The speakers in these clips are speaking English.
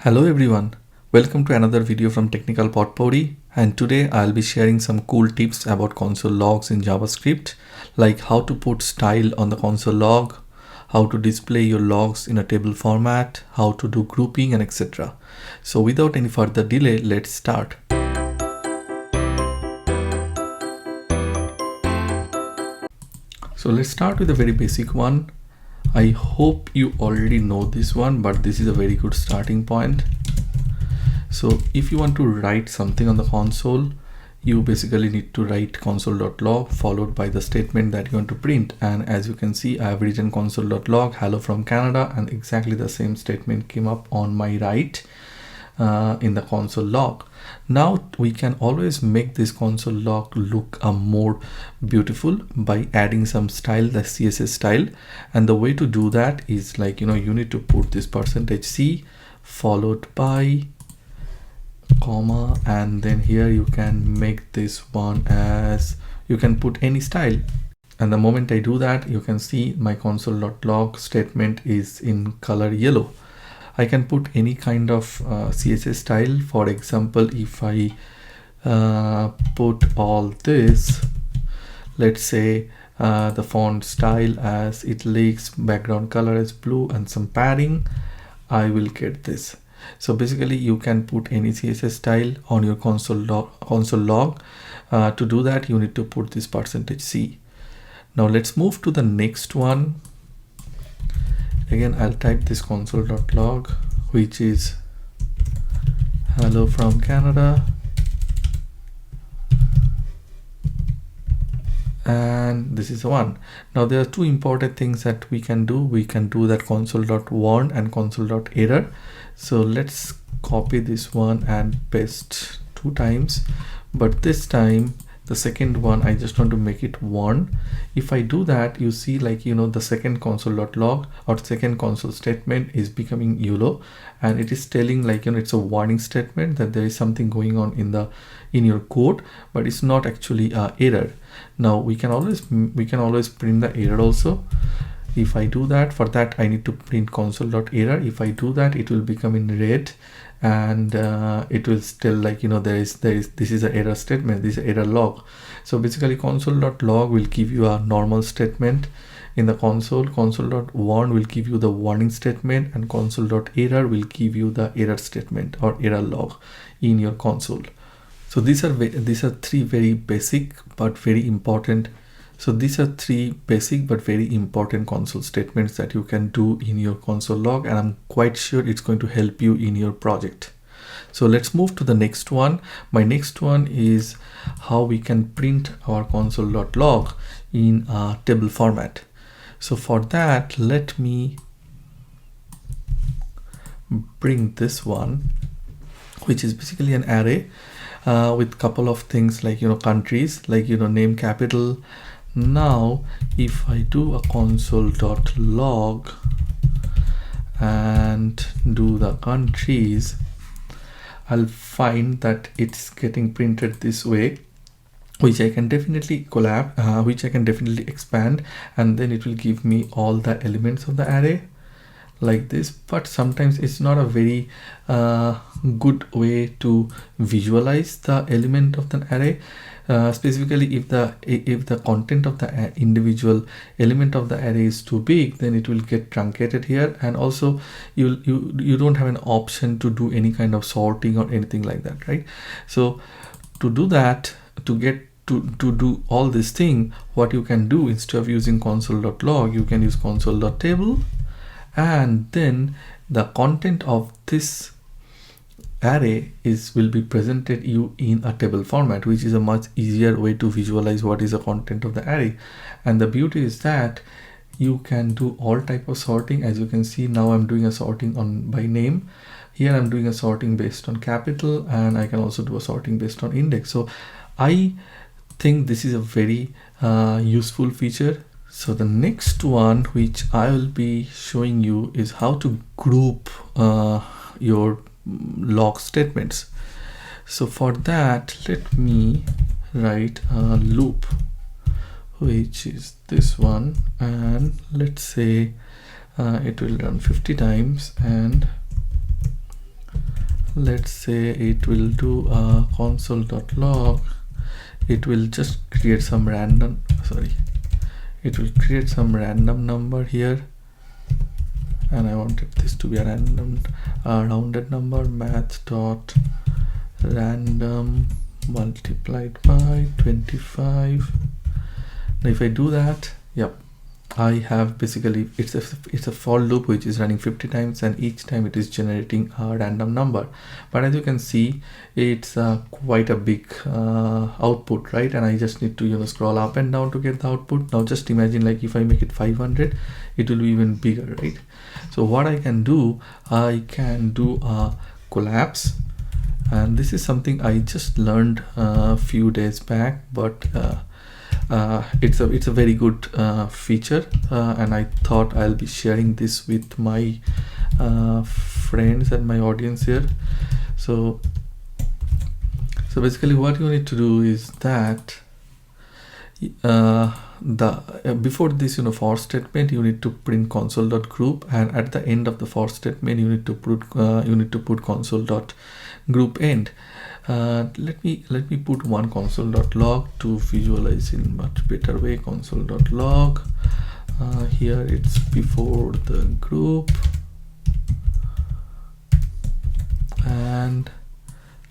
Hello everyone, welcome to another video from Technical Potpourri, and today I'll be sharing some cool tips about console logs in JavaScript, like how to put style on the console log, how to display your logs in a table format, how to do grouping, and etc. So without any further delay, let's start. So let's start with a very basic one. I hope you already know this one, but this is a very good starting point. So if you want to write something on the console, you basically need to write console.log followed by the statement that you want to print. And as you can see, I have written console.log hello from Canada, and exactly the same statement came up on my right in the console log. Now we can always make this console log look more beautiful by adding some style, the CSS style. And the way to do that is like, you need to put this %C followed by comma, and then here you can make this one as, you can put any style. And the moment I do that, you can see my console.log statement is in color yellow. I can put any kind of CSS style. For example, if I put all this, let's say the font style as italics, background color as blue, and some padding, I will get this. So basically you can put any CSS style on your console log. To do that, you need to put this %C. Now let's move to the next one. Again, I'll type this console.log, which is hello from Canada. And this is one. Now there are two important things that we can do. We can do that console.warn and console.error. So let's copy this one and paste 2 times, but this time the second one I just want to make it warn. If I do that, you see, like, the second console.log or second console statement is becoming yellow, and it is telling, like, it's a warning statement that there is something going on in your code, but it's not actually error. Now we can always print the error also. If I do that, for that I need to print console.error. If I do that, it will become in red, and it will still, like, this is an error statement, this is an error log. So basically console.log will give you a normal statement in the console.warn will give you the warning statement, and console.error will give you the error statement or error log in your console. So these are 3 very basic but very important. So these are 3 basic but very important console statements that you can do in your console log, and I'm quite sure it's going to help you in your project. So let's move to the next one. My next one is how we can print our console.log in a table format. So for that, let me bring this one, which is basically an array with couple of things like, countries, like, name, capital. Now if I do a console.log and do the countries, I'll find that it's getting printed this way, which I can definitely which I can definitely expand, and then it will give me all the elements of the array like this. But sometimes it's not a very good way to visualize the element of the array. Specifically if the content of the individual element of the array is too big, then it will get truncated here, and also you don't have an option to do any kind of sorting or anything like that, right? So to do that, to do all this thing, what you can do, instead of using console.log, you can use console.table, and then the content of this array will be presented you in a table format, which is a much easier way to visualize what is the content of the array. And the beauty is that you can do all type of sorting. As you can see, now I'm doing a sorting by name. Here I'm doing a sorting based on capital, and I can also do a sorting based on index. So I think this is a very useful feature. So the next one which I will be showing you is how to group your log statements. So for that, let me write a loop, which is this one, and let's say it will run 50 times, and let's say it will do console.log. It will just create some random, it will create some random number here, and I wanted this to be a random rounded number, math dot random multiplied by 25. Now if I do that, yep, I have basically, it's a for loop which is running 50 times, and each time it is generating a random number. But as you can see, it's quite a big output, right? And I just need to scroll up and down to get the output. Now just imagine, like, if I make it 500, it will be even bigger, right? So what I can do a collapse, and this is something I just learned a few days back, but it's a very good feature, and I thought I'll be sharing this with my friends and my audience here. So basically what you need to do is that before this for statement, you need to print console.group, and at the end of the for statement you need to put console.group end. Let me put one console.log to visualize in much better way. Console.log, here it's before the group, and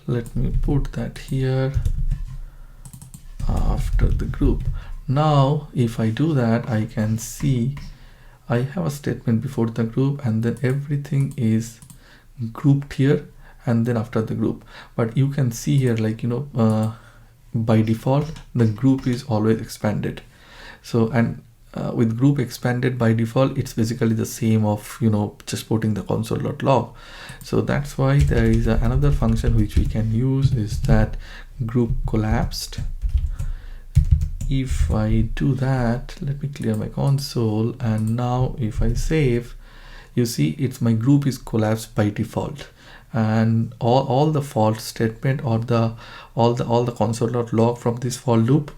let me put that here after the group. Now if I do that, I can see I have a statement before the group, and then everything is grouped here and then after the group. But you can see here, like, by default the group is always expanded. So, and with group expanded by default, it's basically the same of just putting the console.log. So that's why there is another function which we can use, is that group collapsed. If I do that, let me clear my console, and now if I save, you see it's my group is collapsed by default, and all the for statement or all the console.log from this for loop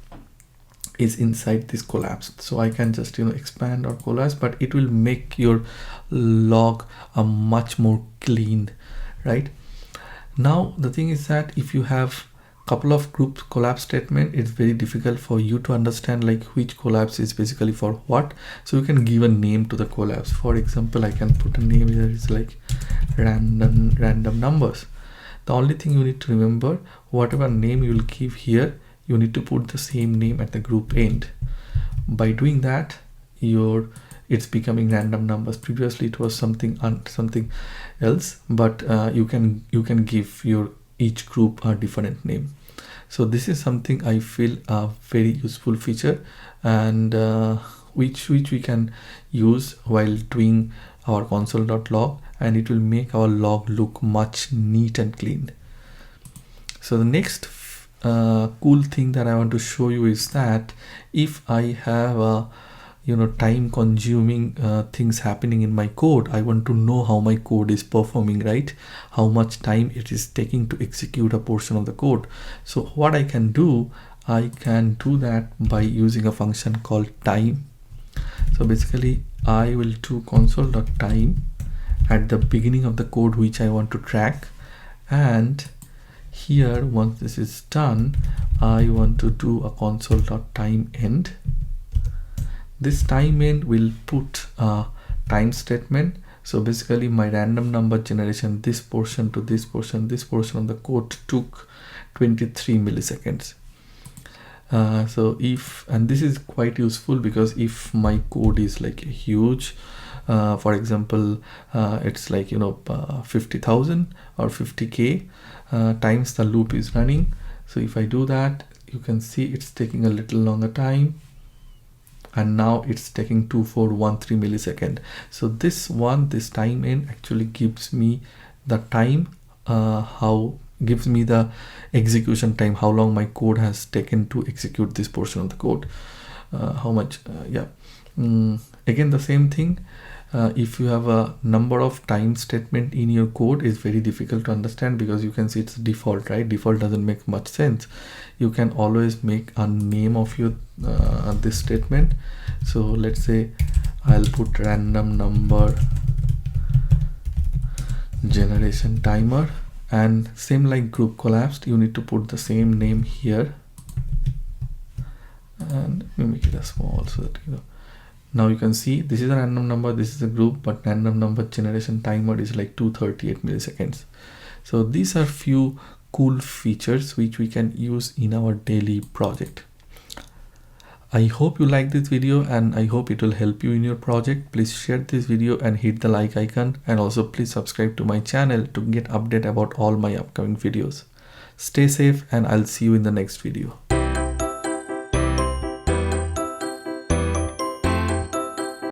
is inside this collapse. So I can just expand or collapse, but it will make your log a much more clean, right? Now the thing is that if you have couple of group collapse statement, it's very difficult for you to understand like which collapse is basically for what. So you can give a name to the collapse. For example, I can put a name here, is like random numbers. The only thing you need to remember, whatever name you will give here, you need to put the same name at the group end. By doing that, it's becoming random numbers. Previously it was something else, but you can give your each group a different name. So this is something I feel a very useful feature, and which we can use while doing our console.log, and it will make our log look much neat and clean. So the next cool thing that I want to show you is that if I have time consuming things happening in my code, I want to know how my code is performing, right? How much time it is taking to execute a portion of the code. So what I can do that by using a function called time. So basically I will do console.time at the beginning of the code which I want to track, and here once this is done, I want to do a console.time end. This time end will put a time statement. So basically my random number generation, this portion to this portion of the code took 23 milliseconds. And this is quite useful, because if my code is like huge, for example, it's like 50,000 or 50k times the loop is running. So if I do that, you can see it's taking a little longer time, and now it's taking 2413 millisecond. So this time in actually gives me the time, gives me the execution time, how long my code has taken to execute this portion of the code, how much. Again, the same thing. If you have a number of time statement in your code, is very difficult to understand, because you can see it's default, right? Default doesn't make much sense. You can always make a name of your this statement. So let's say I'll put random number generation timer, And same like group collapsed, you need to put the same name here, and we make it a small so that now you can see this is a random number, this is a group, but random number generation timer is like 238 milliseconds. So these are few cool features which we can use in our daily project. I hope you like this video and I hope it will help you in your project. Please share this video and hit the like icon, and also please subscribe to my channel to get update about all my upcoming videos. Stay safe and I'll see you in the next video.